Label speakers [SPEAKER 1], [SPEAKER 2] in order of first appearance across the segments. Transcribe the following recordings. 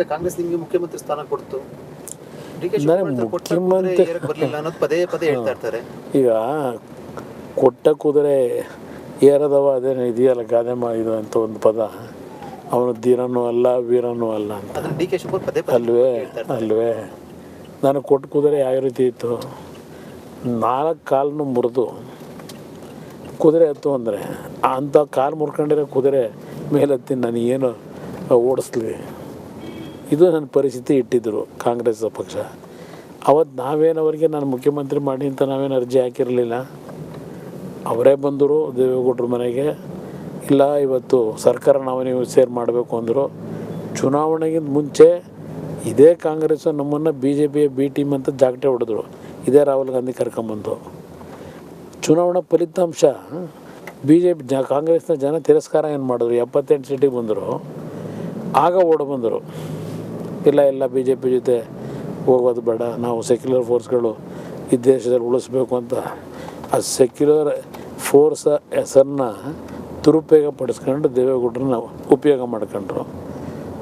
[SPEAKER 1] ಈಗ ಕಾಂಗ್ರೆಸ್ ನಿಮಗೆ ಮುಖ್ಯಮಂತ್ರಿ ಸ್ಥಾನ ಕೊಡ್ತು, ಡಿ ಕೆ
[SPEAKER 2] ಮುಖ್ಯಮಂತ್ರಿ
[SPEAKER 1] ಬರಲಿಲ್ಲ ಅನ್ನೋದು ಪದೇ ಪದೇ ಹೇಳ್ತಾ ಇರ್ತಾರೆ.
[SPEAKER 2] ಈಗ ಕೊಟ್ಟ ಕುದುರೆ ಏರದವ ಅದೇನು ಇದೆಯಲ್ಲ ಗಾದೆ ಇದು ಅಂತ ಒಂದು ಪದ, ಅವನು ಧೀರನೂ ಅಲ್ಲ ವೀರನೂ ಅಲ್ಲ ಅಂತ.
[SPEAKER 1] ಅದನ್ನ ಡಿ ಕೆ ಶಿವಕುಮಾರ್ ಪದೇ ಪದೇ
[SPEAKER 2] ಅಲ್ವೇ ನಾನು ಕೊಟ್ಟ ಕುದುರೆ ಯಾವ ರೀತಿ ಇತ್ತು, 4 ಕಾಲನ್ನು ಮುರಿದು ಕುದುರೆ ಹತ್ತು ಅಂದರೆ ಅಂಥ ಕಾಲು ಮುರ್ಕೊಂಡಿರೋ ಕುದುರೆ ಮೇಲೆತ್ತಿ ನನಗೇನು ಓಡಿಸ್ಲಿ, ಇದು ನನ್ನ ಪರಿಸ್ಥಿತಿ ಇಟ್ಟಿದ್ದರು ಕಾಂಗ್ರೆಸ್ ಪಕ್ಷ. ಅವತ್ತು ನಾವೇನು ಅವರಿಗೆ ನಾನು ಮುಖ್ಯಮಂತ್ರಿ ಮಾಡಿ ಅಂತ ನಾವೇನು ಅರ್ಜಿ ಹಾಕಿರಲಿಲ್ಲ. ಅವರೇ ಬಂದರು ದೇವೇಗೌಡರ ಮನೆಗೆ, ಇಲ್ಲ ಇವತ್ತು ಸರ್ಕಾರ ನಾವು ನೀವು ಸೇರ್ ಮಾಡಬೇಕು ಅಂದರು. ಚುನಾವಣೆಗಿಂತ ಮುಂಚೆ ಇದೇ ಕಾಂಗ್ರೆಸ್ಸು ನಮ್ಮನ್ನು BJPಯ ಬಿ ಟೀಮ್ ಅಂತ ಜಾಗಟೆ ಹೊಡೆದ್ರು. ಇದೇ ರಾಹುಲ್ ಗಾಂಧಿ ಕರ್ಕೊಂಬಂದು ಚುನಾವಣಾ ಫಲಿತಾಂಶ BJP ಕಾಂಗ್ರೆಸ್ನ ಜನ ತಿರಸ್ಕಾರ ಏನು ಮಾಡಿದ್ರು, 78 ಸೀಟಿಗೆ ಬಂದರು. ಆಗ ಓಡ ಬಂದರು, ಇಲ್ಲ BJP ಜೊತೆ ಹೋಗೋದು ಬೇಡ, ನಾವು ಸೆಕ್ಯುಲರ್ ಫೋರ್ಸ್ಗಳು ಈ ದೇಶದಲ್ಲಿ ಉಳಿಸ್ಬೇಕು ಅಂತ ಆ ಸೆಕ್ಯುಲರ್ ಫೋರ್ಸ್ ಹೆಸರನ್ನ ದುರುಪಯೋಗ ಪಡಿಸ್ಕೊಂಡು ದೇವೇಗೌಡರನ್ನ ಉಪಯೋಗ ಮಾಡ್ಕೊಂಡ್ರು.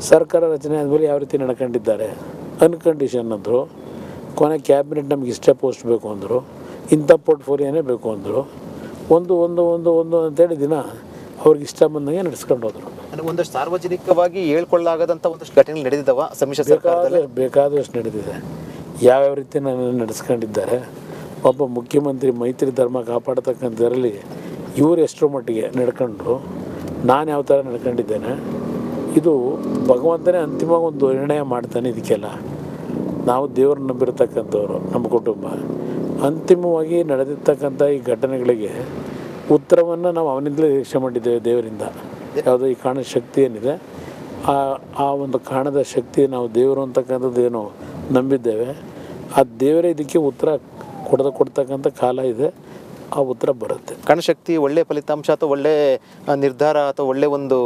[SPEAKER 2] ಸರ್ಕಾರ ರಚನೆ ಆದಮೇಲೆ ಯಾವ ರೀತಿ ನಡ್ಕೊಂಡಿದ್ದಾರೆ, ಅನ್ಕಂಡೀಷನ್ ಅಂದರು. ಕೊನೆ ಕ್ಯಾಬಿನೆಟ್ ನಮ್ಗೆ ಇಷ್ಟೇ ಪೋಸ್ಟ್ ಬೇಕು ಅಂದರು, ಇಂಥ ಪೋರ್ಟ್ಫೋಲಿಯೋನೇ ಬೇಕು ಅಂದರು. ಒಂದು ಅಂತೇಳಿ ದಿನ ಅವ್ರಿಗೆ ಇಷ್ಟ ಬಂದಂಗೆ ನಡೆಸ್ಕೊಂಡು ಹೋದರು.
[SPEAKER 1] ಒಂದಷ್ಟು ಸಾರ್ವಜನಿಕವಾಗಿ ಹೇಳ್ಕೊಳ್ಳಾಗದಂಥ ಒಂದಷ್ಟು ಘಟನೆಗಳು ನಡೆದಿದ್ದಾವ ಸಮ್ಮಿಶ್ರ ಸರ್ಕಾರದಲ್ಲಿ?
[SPEAKER 2] ಬೇಕಾದಷ್ಟು ನಡೆದಿದೆ. ಯಾವ್ಯಾವ ರೀತಿ ನಾನು ನಡೆಸ್ಕೊಂಡಿದ್ದಾರೆ. ಒಬ್ಬ ಮುಖ್ಯಮಂತ್ರಿ ಮೈತ್ರಿ ಧರ್ಮ ಕಾಪಾಡ್ತಕ್ಕಂಥದ್ರಲ್ಲಿ ಇವರು ಎಷ್ಟರ ಮಟ್ಟಿಗೆ ನಡ್ಕೊಂಡ್ರು, ನಾನು ಯಾವ ಥರ ನಡ್ಕೊಂಡಿದ್ದೇನೆ, ಇದು ಭಗವಂತನೇ ಅಂತಿಮವಾಗಿ ಒಂದು ನಿರ್ಣಯ ಮಾಡ್ತಾನೆ. ಇದಕ್ಕೆಲ್ಲ ನಾವು ದೇವ್ರನ್ನ ನಂಬಿರ್ತಕ್ಕಂಥವ್ರು, ನಮ್ಮ ಕುಟುಂಬ. ಅಂತಿಮವಾಗಿ ನಡೆದಿರ್ತಕ್ಕಂಥ ಈ ಘಟನೆಗಳಿಗೆ ಉತ್ತರವನ್ನು ನಾವು ಅವನಿಂದಲೇ ನಿರೀಕ್ಷೆ ಮಾಡಿದ್ದೇವೆ, ದೇವರಿಂದ. ಯಾವುದೋ ಈ ಕಾಣದ ಶಕ್ತಿ ಏನಿದೆ, ಆ ಒಂದು ಕಾಣದ ಶಕ್ತಿ ನಾವು ದೇವರು ಅಂತಕ್ಕಂಥದ್ದು ಏನೋ ನಂಬಿದ್ದೇವೆ. ಆ ದೇವರೇ ಇದಕ್ಕೆ ಉತ್ತರ ಕೊಡ್ತಕ್ಕಂಥ ಕಾಲ ಇದೆ, ಆ ಉತ್ತರ ಬರುತ್ತೆ.
[SPEAKER 1] ಕಾಣಶಕ್ತಿ ಒಳ್ಳೆಯ ಫಲಿತಾಂಶ ಅಥವಾ ಒಳ್ಳೆ ನಿರ್ಧಾರ ಅಥವಾ ಒಳ್ಳೆ ಒಂದು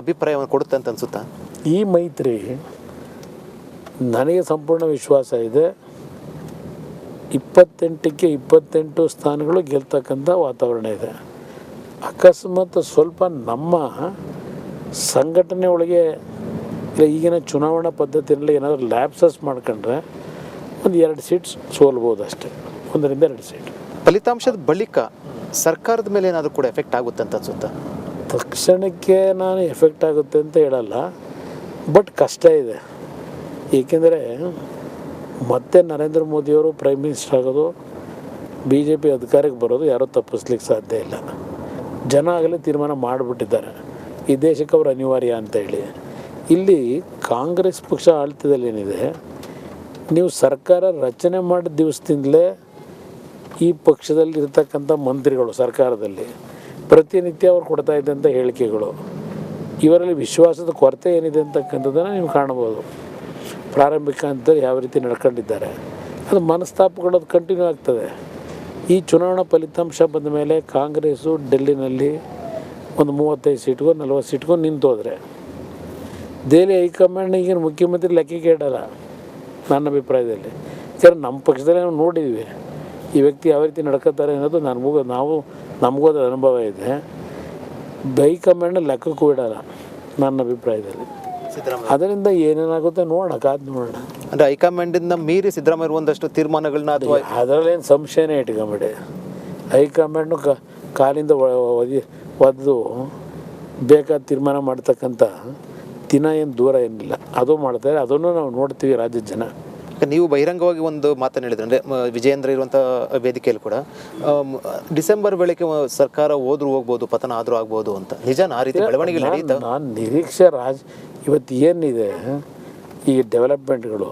[SPEAKER 1] ಅಭಿಪ್ರಾಯವನ್ನು ಕೊಡುತ್ತೆ ಅಂತ ಅನಿಸುತ್ತಾ?
[SPEAKER 2] ಈ ಮೈತ್ರಿ ನನಗೆ ಸಂಪೂರ್ಣ ವಿಶ್ವಾಸ ಇದೆ. 28ಕ್ಕೆ 28 ಸ್ಥಾನಗಳು ಗೆಲ್ತಕ್ಕಂಥ ವಾತಾವರಣ ಇದೆ. ಅಕಸ್ಮಾತ್ ಸ್ವಲ್ಪ ನಮ್ಮ ಸಂಘಟನೆ ಒಳಗೆ ಇಲ್ಲ ಈಗಿನ ಚುನಾವಣಾ ಪದ್ಧತಿಯಲ್ಲಿ ಏನಾದರೂ ಲ್ಯಾಪ್ಸಸ್ ಮಾಡ್ಕೊಂಡ್ರೆ ಒಂದು 2 ಸೀಟ್ ಸೋಲ್ಬೋದು ಅಷ್ಟೇ, 1-2 ಸೀಟ್.
[SPEAKER 1] ಫಲಿತಾಂಶದ ಬಳಿಕ ಸರ್ಕಾರದ ಮೇಲೆ ಏನಾದರೂ ಕೂಡ ಎಫೆಕ್ಟ್ ಆಗುತ್ತೆ ಅಂತ ಅನಿಸುತ್ತಾ?
[SPEAKER 2] ತಕ್ಷಣಕ್ಕೆ ನಾನು ಎಫೆಕ್ಟ್ ಆಗುತ್ತೆ ಅಂತ ಹೇಳಲ್ಲ, ಬಟ್ ಕಷ್ಟ ಇದೆ. ಏಕೆಂದರೆ ಮತ್ತೆ ನರೇಂದ್ರ ಮೋದಿಯವರು ಪ್ರೈಮ್ ಮಿನಿಸ್ಟರ್ ಆಗೋದು, BJP ಅಧಿಕಾರಕ್ಕೆ ಬರೋದು ಯಾರೂ ತಪ್ಪಿಸ್ಲಿಕ್ಕೆ ಸಾಧ್ಯ ಇಲ್ಲ. ಜನ ಆಗಲೇ ತೀರ್ಮಾನ ಮಾಡಿಬಿಟ್ಟಿದ್ದಾರೆ, ಈ ದೇಶಕ್ಕೆ ಅವರು ಅನಿವಾರ್ಯ ಅಂತೇಳಿ. ಇಲ್ಲಿ ಕಾಂಗ್ರೆಸ್ ಪಕ್ಷ ಆಳ್ತದಲ್ಲಿ ಏನಿದೆ, ನೀವು ಸರ್ಕಾರ ರಚನೆ ಮಾಡಿದ ದಿವಸದಿಂದಲೇ ಈ ಪಕ್ಷದಲ್ಲಿ ಇರ್ತಕ್ಕಂಥ ಮಂತ್ರಿಗಳು ಸರ್ಕಾರದಲ್ಲಿ ಪ್ರತಿನಿತ್ಯ ಅವ್ರು ಕೊಡ್ತಾ ಇದ್ದಂಥ ಹೇಳಿಕೆಗಳು, ಇವರಲ್ಲಿ ವಿಶ್ವಾಸದ ಕೊರತೆ ಏನಿದೆ ಅಂತಕ್ಕಂಥದ್ದನ್ನು ನೀವು ಕಾಣ್ಬೋದು. ಪ್ರಾರಂಭಿಕ ಹಂತದಲ್ಲಿ ಯಾವ ರೀತಿ ನಡ್ಕೊಂಡಿದ್ದಾರೆ, ಅದು ಮನಸ್ತಾಪಗಳು ಅದು ಕಂಟಿನ್ಯೂ ಆಗ್ತದೆ. ಈ ಚುನಾವಣಾ ಫಲಿತಾಂಶ ಬಂದ ಮೇಲೆ ಕಾಂಗ್ರೆಸ್ಸು ಡೆಲ್ಲಿನಲ್ಲಿ ಒಂದು 35 ಸೀಟ್ಗೋ 40 ಸೀಟ್ಗೋ ನಿಂತೋದ್ರೆ ದೆಹಲಿ ಹೈಕಮಾಂಡ್ ಈಗಿನ ಮುಖ್ಯಮಂತ್ರಿ ಲೆಕ್ಕಕ್ಕೆ ಇಡಲ್ಲ ನನ್ನ ಅಭಿಪ್ರಾಯದಲ್ಲಿ. ಯಾಕಂದರೆ ನಮ್ಮ ಪಕ್ಷದಲ್ಲಿ ನಾವು ನೋಡಿದ್ವಿ ಈ ವ್ಯಕ್ತಿ ಯಾವ ರೀತಿ ನಡ್ಕೋತಾರೆ ಅನ್ನೋದು ನಮಗೂ ಅದರ ಅನುಭವ ಇದೆ. ಹೈಕಮಾಂಡ್ ಲೆಕ್ಕಕ್ಕೂ ಇಡಲ್ಲ ನನ್ನ ಅಭಿಪ್ರಾಯದಲ್ಲಿ. ಅದರಿಂದ ಏನೇನಾಗುತ್ತೆ ಕಾದು ನೋಡೋಣ.
[SPEAKER 1] ಅಂದರೆ ಹೈಕಮಾಂಡಿಂದ ಮೀರಿ ಸಿದ್ದರಾಮಯ್ಯ ಒಂದಷ್ಟು ತೀರ್ಮಾನಗಳನ್ನ ಅಥವಾ
[SPEAKER 2] ಅದರಲ್ಲೇನು ಸಂಶಯನೇ ಇಟ್ಕೊಂಬಿಡಿ. ಹೈಕಮಾಂಡ್ನು ಕಾಲಿಂದ ಒದ್ದು ಬೇಕಾದ ತೀರ್ಮಾನ ಮಾಡ್ತಕ್ಕಂಥ ದಿನ ಏನು ದೂರ ಏನಿಲ್ಲ, ಅದು ಮಾಡ್ತಾರೆ. ಅದನ್ನು ನಾವು ನೋಡ್ತೀವಿ ರಾಜ್ಯದ ಜನ.
[SPEAKER 1] ನೀವು ಬಹಿರಂಗವಾಗಿ ಒಂದು ಮಾತನ್ನು ಹೇಳಿದ್ರೆ, ಅಂದರೆ ವಿಜಯೇಂದ್ರ ಇರುವಂಥ ವೇದಿಕೆಯಲ್ಲಿ ಕೂಡ ಡಿಸೆಂಬರ್ ವೇಳೆಗೆ ಸರ್ಕಾರ ಹೋಗ್ಬೋದು, ಪತನ ಆದರೂ ಆಗ್ಬೋದು ಅಂತ. ನಿಜಾನ ಆ ರೀತಿ ಬೆಳವಣಿಗೆ ನಡೆಯುತ್ತೆ?
[SPEAKER 2] ನಾನು ನಿರೀಕ್ಷೆ ಇವತ್ತು ಏನಿದೆ ಈ ಡೆವಲಪ್ಮೆಂಟ್ಗಳು,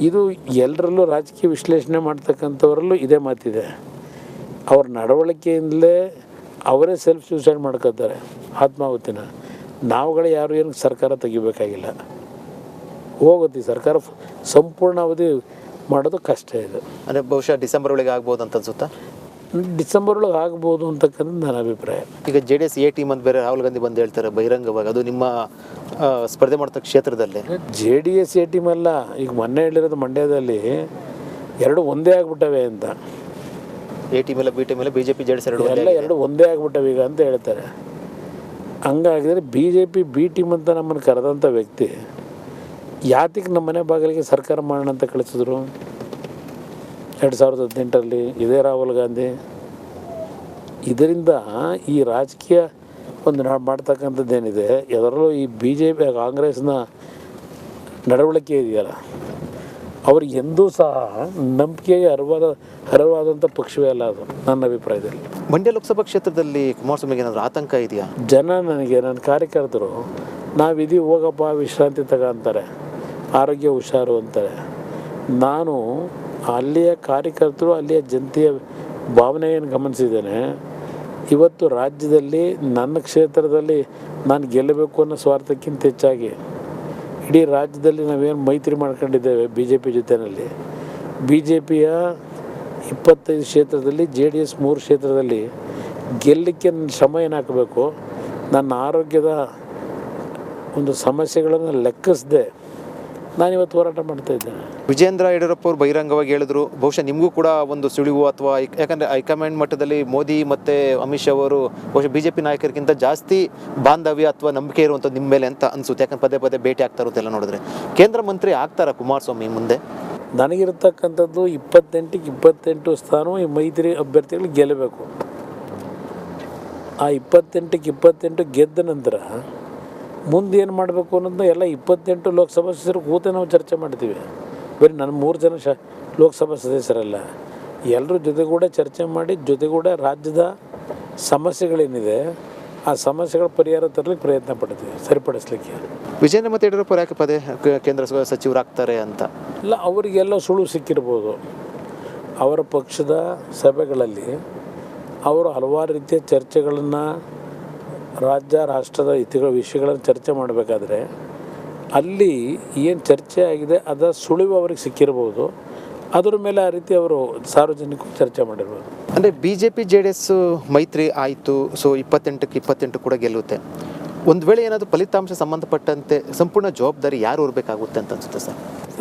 [SPEAKER 2] ಇದು ಎಲ್ಲರಲ್ಲೂ ರಾಜಕೀಯ ವಿಶ್ಲೇಷಣೆ ಮಾಡ್ತಕ್ಕಂಥವರಲ್ಲೂ ಇದೇ ಮಾತಿದೆ. ಅವ್ರ ನಡವಳಿಕೆಯಿಂದಲೇ ಅವರೇ ಸೆಲ್ಫ್ ಸೂಸೈಡ್ ಮಾಡ್ಕೋತಾರೆ, ಆತ್ಮಾಹುತಿನ. ನಾವುಗಳೇ ಯಾರು ಏನು ಸರ್ಕಾರ ತೆಗಿಬೇಕಾಗಿಲ್ಲ, ಹೋಗುತ್ತೆ. ಸರ್ಕಾರ ಸಂಪೂರ್ಣ ಅವಧಿ ಮಾಡೋದು ಕಷ್ಟ ಇದೆ.
[SPEAKER 1] ಅಂದರೆ ಬಹುಶಃ ಡಿಸೆಂಬರ್ ಒಳಗೆ ಆಗ್ಬೋದು ಅಂತ ಅನ್ಸುತ್ತಾ?
[SPEAKER 2] ಡಿಸೆಂಬರ್ ಒಳಗೆ ಆಗ್ಬೋದು ಅಂತಕ್ಕಂಥ ನನ್ನ ಅಭಿಪ್ರಾಯ.
[SPEAKER 1] ಈಗ JDS A ಟೀಮ್ ಅಂತ ಬೇರೆ ರಾಹುಲ್ ಗಾಂಧಿ ಬಂದು ಹೇಳ್ತಾರೆ ಬಹಿರಂಗವಾಗಿ, ಅದು ನಿಮ್ಮ ಸ್ಪರ್ಧೆ ಮಾಡ್ತಕ್ಕ ಕ್ಷೇತ್ರದಲ್ಲಿ.
[SPEAKER 2] JDS A ಟೀಮ್ ಅಲ್ಲ, ಈಗ ಮೊನ್ನೆ ಹೇಳಿರೋದು ಮಂಡ್ಯದಲ್ಲಿ 2 ಒಂದೇ ಆಗ್ಬಿಟ್ಟವೆ ಅಂತ.
[SPEAKER 1] A ಟೀಮ್ ಎಲ್ಲ B ಟೀಮ್ ಎಲ್ಲ BJP JDS
[SPEAKER 2] ಎರಡು ಒಂದೇ ಆಗ್ಬಿಟ್ಟವೆ ಈಗ ಅಂತ ಹೇಳ್ತಾರೆ. ಹಂಗಾಗಿದ್ರೆ BJP B ಟೀಮ್ ಅಂತ ನಮ್ಮನ್ನು ಕರೆದಂಥ ವ್ಯಕ್ತಿ ಯಾತಿಗೆ ನಮ್ಮ ಮನೆ ಬಾಗಿಲಿಗೆ ಸರ್ಕಾರ ಮಾಡೋಣ ಅಂತ ಕಳಿಸಿದ್ರು 2018ರಲ್ಲಿ ಇದೇ ರಾಹುಲ್ ಗಾಂಧಿ. ಇದರಿಂದ ಈ ರಾಜಕೀಯ ಒಂದು ಮಾಡ್ತಕ್ಕಂಥದ್ದೇನಿದೆ, ಅದರಲ್ಲೂ ಈ BJP ಕಾಂಗ್ರೆಸ್ನ ನಡವಳಿಕೆ ಇದೆಯಲ್ಲ, ಅವ್ರಿಗೆ ಎಂದೂ ಸಹ ನಂಬಿಕೆಗೆ ಅರ್ಹವಾದಂಥ ಪಕ್ಷವೇ ಅಲ್ಲ ಅದು ನನ್ನ ಅಭಿಪ್ರಾಯದಲ್ಲಿ.
[SPEAKER 1] ಮಂಡ್ಯ ಲೋಕಸಭಾ ಕ್ಷೇತ್ರದಲ್ಲಿ ಕುಮಾರಸ್ವಾಮಿಗೆ ಏನಾದರೂ ಆತಂಕ ಇದೆಯಾ?
[SPEAKER 2] ನನ್ನ ಕಾರ್ಯಕರ್ತರು ನಾವಿದೀವಿ ಹೋಗಪ್ಪ ವಿಶ್ರಾಂತಿ ಅಂತಾರೆ, ಆರೋಗ್ಯ ಹುಷಾರು ಅಂತಾರೆ. ನಾನು ಅಲ್ಲಿಯ ಕಾರ್ಯಕರ್ತರು, ಅಲ್ಲಿಯ ಜನತೆಯ ಭಾವನೆಯನ್ನು ಗಮನಿಸಿದ್ದೇನೆ. ಇವತ್ತು ರಾಜ್ಯದಲ್ಲಿ ನನ್ನ ಕ್ಷೇತ್ರದಲ್ಲಿ ನಾನು ಗೆಲ್ಲಬೇಕು ಅನ್ನೋ ಸ್ವಾರ್ಥಕ್ಕಿಂತ ಹೆಚ್ಚಾಗಿ ಇಡೀ ರಾಜ್ಯದಲ್ಲಿ ನಾವೇನು ಮೈತ್ರಿ ಮಾಡ್ಕೊಂಡಿದ್ದೇವೆ BJP ಜೊತೆಯಲ್ಲಿ, BJPಯ 25 ಕ್ಷೇತ್ರದಲ್ಲಿ JDS 3 ಕ್ಷೇತ್ರದಲ್ಲಿ ಗೆಲ್ಲಕ್ಕೆ ನನ್ನ ಶ್ರಮ ಏನು ಹಾಕಬೇಕು, ನನ್ನ ಆರೋಗ್ಯದ ಒಂದು ಸಮಸ್ಯೆಗಳನ್ನು ಲೆಕ್ಕಿಸದೆ ನಾನಿವತ್ತು ಹೋರಾಟ ಮಾಡ್ತಾಯಿದ್ದೇನೆ.
[SPEAKER 1] ವಿಜೇಂದ್ರ ಯಡಿಯೂರಪ್ಪ ಅವರು ಬಹಿರಂಗವಾಗಿ ಹೇಳಿದ್ರು, ಬಹುಶಃ ನಿಮಗೂ ಕೂಡ ಒಂದು ಸುಳಿವು ಅಥವಾ ಯಾಕಂದರೆ ಹೈಕಮಾಂಡ್ ಮಟ್ಟದಲ್ಲಿ ಮೋದಿ ಮತ್ತು ಅಮಿತ್ ಶಾ ಅವರು ಬಹುಶಃ BJP ನಾಯಕರಿಗಿಂತ ಜಾಸ್ತಿ ಬಾಂಧವ್ಯ ಅಥವಾ ನಂಬಿಕೆ ಇರುವಂಥದ್ದು ನಿಮ್ಮ ಮೇಲೆ ಅಂತ ಅನಿಸುತ್ತೆ. ಯಾಕಂದ್ರೆ ಪದೇ ಪದೇ ಭೇಟಿ ಆಗ್ತಾ ಇರುತ್ತೆಲ್ಲ ನೋಡಿದ್ರೆ ಕೇಂದ್ರ ಮಂತ್ರಿ ಆಗ್ತಾರಾ ಕುಮಾರಸ್ವಾಮಿ ಮುಂದೆ?
[SPEAKER 2] ನನಗಿರ್ತಕ್ಕಂಥದ್ದು 28ಕ್ಕೆ 28 ಸ್ಥಾನ ಈ ಮೈತ್ರಿ ಅಭ್ಯರ್ಥಿಗಳು ಗೆಲ್ಲಬೇಕು. ಆ 28ಕ್ಕೆ 28 ಗೆದ್ದ ನಂತರ ಮುಂದೆ ಏನು ಮಾಡಬೇಕು ಅನ್ನೋದನ್ನ ಎಲ್ಲ 28 ಲೋಕಸಭಾ ಸದಸ್ಯರು ಕೂತೆ ನಾವು ಚರ್ಚೆ ಮಾಡ್ತೀವಿ. ಬರೀ ನನ್ನ 3 ಜನ ಲೋಕಸಭಾ ಸದಸ್ಯರಲ್ಲ, ಎಲ್ಲರೂ ಜೊತೆಗೂಡೆ ಚರ್ಚೆ ಮಾಡಿ ಜೊತೆಗೂಡೆ ರಾಜ್ಯದ ಸಮಸ್ಯೆಗಳೇನಿದೆ ಆ ಸಮಸ್ಯೆಗಳ ಪರಿಹಾರ ತರಲಿಕ್ಕೆ ಪ್ರಯತ್ನ ಪಡ್ತೀವಿ, ಸರಿಪಡಿಸ್ಲಿಕ್ಕೆ.
[SPEAKER 1] ವಿಜೇಂದ್ರ ಮತ್ತು ಯಡಿಯೂರಪ್ಪ ಯಾಕೆ ಪದೇ ಕೇಂದ್ರ ಸಚಿವರಾಗ್ತಾರೆ ಅಂತ?
[SPEAKER 2] ಇಲ್ಲ, ಅವರಿಗೆಲ್ಲ ಸುಳುವು ಸಿಕ್ಕಿರ್ಬೋದು. ಅವರ ಪಕ್ಷದ ಸಭೆಗಳಲ್ಲಿ ಅವರು ಹಲವಾರು ರೀತಿಯ ಚರ್ಚೆಗಳನ್ನು, ರಾಜ್ಯ ರಾಷ್ಟ್ರದ ವಿಷಯಗಳನ್ನು ಚರ್ಚೆ ಮಾಡಬೇಕಾದ್ರೆ ಅಲ್ಲಿ ಏನು ಚರ್ಚೆ ಆಗಿದೆ ಅದರ ಸುಳಿವು ಅವ್ರಿಗೆ ಸಿಕ್ಕಿರ್ಬೋದು. ಅದರ ಮೇಲೆ ಆ ರೀತಿ ಅವರು ಸಾರ್ವಜನಿಕರು ಚರ್ಚೆ ಮಾಡಿರ್ಬೋದು.
[SPEAKER 1] ಅಂದರೆ BJP JDS ಮೈತ್ರಿ ಆಯಿತು, ಸೊ 28ಕ್ಕೆ 28 ಕೂಡ ಗೆಲ್ಲುತ್ತೆ. ಒಂದು ವೇಳೆ ಏನಾದರೂ ಫಲಿತಾಂಶ ಸಂಬಂಧಪಟ್ಟಂತೆ ಸಂಪೂರ್ಣ ಜವಾಬ್ದಾರಿ ಯಾರು ಇರಬೇಕಾಗುತ್ತೆ ಅಂತ ಅನಿಸುತ್ತೆ ಸರ್?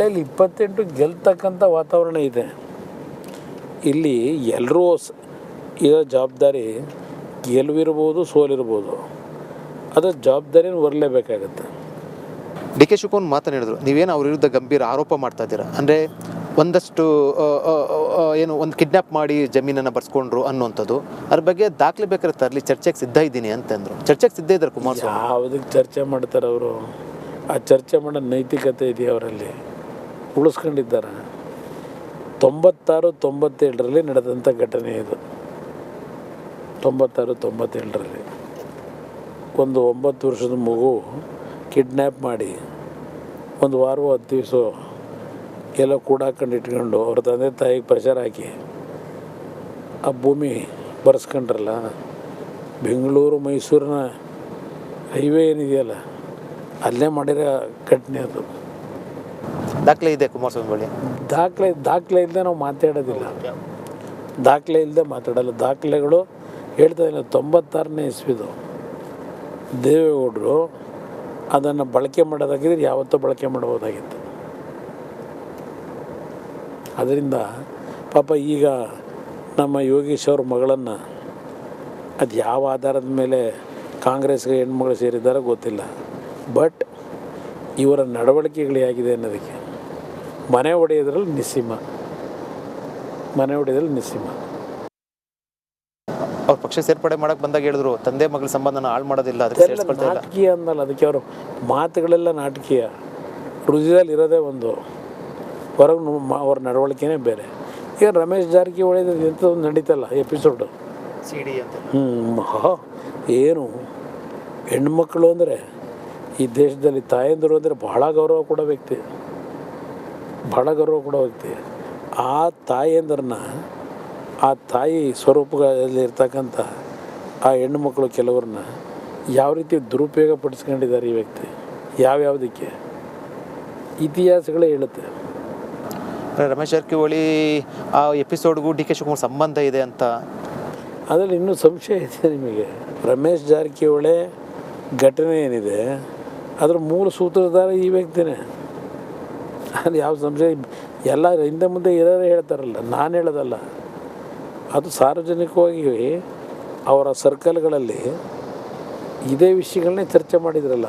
[SPEAKER 2] ಇಲ್ಲಿ 28 ಗೆಲ್ತಕ್ಕಂಥ ವಾತಾವರಣ ಇದೆ. ಇಲ್ಲಿ ಎಲ್ಲರೂ ಇರೋ ಜವಾಬ್ದಾರಿ ಗೆಲುವಿರ್ಬೋದು, ಸೋಲಿರ್ಬೋದು, ಅದರ ಜವಾಬ್ದಾರಿಯನ್ನು ಹೊರಲೇಬೇಕಾಗತ್ತೆ.
[SPEAKER 1] DK ಶಿವಕುಮಾರ್ ಮಾತನಾಡಿದ್ರು, ನೀವೇನು ಅವ್ರ ವಿರುದ್ಧ ಗಂಭೀರ ಆರೋಪ ಮಾಡ್ತಾ ಇದ್ದೀರಾ, ಅಂದರೆ ಒಂದಷ್ಟು ಏನು ಒಂದು ಕಿಡ್ನ್ಯಾಪ್ ಮಾಡಿ ಜಮೀನನ್ನು ಬರ್ಸ್ಕೊಂಡ್ರು ಅನ್ನುವಂಥದ್ದು, ಅದ್ರ ಬಗ್ಗೆ ದಾಖಲೆ ಬೇಕಾದ್ರೆ ತರಲಿ, ಚರ್ಚೆಗೆ ಸಿದ್ಧ ಇದ್ದೀನಿ ಅಂತಂದರು. ಚರ್ಚೆಗೆ ಸಿದ್ಧ ಇದ್ದಾರೆ ಕುಮಾರಸ್ವಾಮಿ?
[SPEAKER 2] ಯಾವುದಕ್ಕೆ ಚರ್ಚೆ ಮಾಡ್ತಾರೆ ಅವರು? ಆ ಚರ್ಚೆ ಮಾಡೋ ನೈತಿಕತೆ ಇದೆಯಾ ಅವರಲ್ಲಿ? ಉಳಿಸ್ಕೊಂಡಿದ್ದಾರೆ. 96-97ರಲ್ಲಿ ನಡೆದಂಥ ಘಟನೆ ಇದು. 96-97ರಲ್ಲಿ ಒಂದು 9 ವರ್ಷದ ಮಗು ಕಿಡ್ನ್ಯಾಪ್ ಮಾಡಿ ಒಂದು ವಾರವೋ 10 ದಿವಸ ಎಲ್ಲ ಕೂಡಾಕೊಂಡು ಇಟ್ಕೊಂಡು ಅವ್ರ ತಂದೆ ತಾಯಿಗೆ ಪ್ರೆಷರ್ ಹಾಕಿ ಆ ಭೂಮಿ ಬರ್ಸ್ಕೊಂಡ್ರಲ್ಲ. ಬೆಂಗಳೂರು ಮೈಸೂರಿನ ಹೈವೇ ಏನಿದೆಯಲ್ಲ ಅಲ್ಲೇ ಮಾಡಿರೋ ಘಟನೆ ಅದು.
[SPEAKER 1] ದಾಖಲೆ ಇದೆ ಕುಮಾರಸ್ವಾಮಿ ಬಳಿ?
[SPEAKER 2] ದಾಖಲೆ ಇಲ್ಲದೆ ನಾವು ಮಾತಾಡೋದಿಲ್ಲ. ದಾಖಲೆ ಇಲ್ಲದೆ ಮಾತಾಡಲ್ಲ. ದಾಖಲೆಗಳು ಹೇಳ್ತಾ ಇಲ್ಲ. 96ನೇ ಇಸ್ವಿದು ದೇವೇಗೌಡರು ಅದನ್ನು ಬಳಕೆ ಮಾಡೋದಾಗಿದ್ರೆ ಯಾವತ್ತೂ ಬಳಕೆ ಮಾಡ್ಬೋದಾಗಿತ್ತು. ಅದರಿಂದ ಪಾಪ ಈಗ ನಮ್ಮ ಯೋಗೀಶ್ ಅವ್ರ ಮಗಳನ್ನು ಅದು ಯಾವ ಆಧಾರದ ಮೇಲೆ ಕಾಂಗ್ರೆಸ್ಗೆ ಹೆಣ್ಮಗಳು ಸೇರಿದ್ದಾರೋ ಗೊತ್ತಿಲ್ಲ. ಬಟ್ ಇವರ ನಡವಳಿಕೆಗಳು ಹೇಗಿದೆ ಅನ್ನೋದಕ್ಕೆ ಮನೆ ಹೊಡೆಯೋದ್ರಲ್ಲಿ ನಿಸ್ಸೀಮ.
[SPEAKER 1] ಅವ್ರ ಪಕ್ಷ ಸೇರ್ಪಡೆ ಮಾಡಕ್ಕೆ ಬಂದಾಗ ಹೇಳಿದ್ರು, ತಂದೆ ಮಗಳ ಸಂಬಂಧನ ಹಾಳು ಮಾಡೋದಿಲ್ಲ, ಅದಕ್ಕೆ ಸೇರಿಸ್ಕೊಳ್ತಾ ಇಲ್ಲ.
[SPEAKER 2] ನಾಟಕೀಯ ಅನ್ನಲ್ಲ, ಅದಕ್ಕೆ ಅವರು ಮಾತುಗಳೆಲ್ಲ ನಾಟಕೀಯ. ಹೃದಯದಲ್ಲಿ ಇರೋದೇ ಒಂದು, ಹೊರಗೆ ಅವ್ರ ನಡವಳಿಕೆನೇ ಬೇರೆ. ಈಗ ರಮೇಶ್ ಜಾರಕಿಹೊಳಿ ಎಂಥದ್ದು ನಡೀತಲ್ಲ ಎಪಿಸೋಡು
[SPEAKER 1] CD ಅಂತ.
[SPEAKER 2] ಏನು ಹೆಣ್ಮಕ್ಳು ಅಂದರೆ ಈ ದೇಶದಲ್ಲಿ ತಾಯಂದಿರು ಅಂದರೆ ಬಹಳ ಗೌರವ ಕೊಡೋ ವ್ಯಕ್ತಿ. ಆ ತಾಯಂದ್ರನ್ನ, ಆ ತಾಯಿ ಸ್ವರೂಪದಲ್ಲಿ ಇರ್ತಕ್ಕಂಥ ಆ ಹೆಣ್ಣುಮಕ್ಕಳು ಕೆಲವ್ರನ್ನ ಯಾವ ರೀತಿ ದುರುಪಯೋಗ ಪಡಿಸ್ಕೊಂಡಿದ್ದಾರೆ ಈ ವ್ಯಕ್ತಿ, ಯಾವ್ಯಾವುದಕ್ಕೆ ಇತಿಹಾಸಗಳೇ ಹೇಳುತ್ತೆ.
[SPEAKER 1] ರಮೇಶ್ ಜಾರಕಿಹೊಳಿ ಆ ಎಪಿಸೋಡ್ಗೂ DK ಶಿವಕುಮಾರ್ ಸಂಬಂಧ ಇದೆ ಅಂತ
[SPEAKER 2] ಅದರಲ್ಲಿ ಇನ್ನೂ ಸಂಶಯ ಇದೆ ನಿಮಗೆ. ರಮೇಶ್ ಜಾರಕಿಹೊಳಿ ಘಟನೆ ಏನಿದೆ ಅದರ ಮೂಲ ಸೂತ್ರಧಾರ ಈ ವ್ಯಕ್ತಿನೇ. ಅದು ಯಾವ ಸಂಶಯ, ಎಲ್ಲ ಹಿಂದೆ ಮುಂದೆ ಇರೋರೇ ಹೇಳ್ತಾರಲ್ಲ, ನಾನು ಹೇಳೋದಲ್ಲ. ಅದು ಸಾರ್ವಜನಿಕವಾಗಿ ಅವರ ಸರ್ಕಲ್ಗಳಲ್ಲಿ ಇದೇ ವಿಷಯಗಳನ್ನೇ ಚರ್ಚೆ ಮಾಡಿದ್ರಲ್ಲ.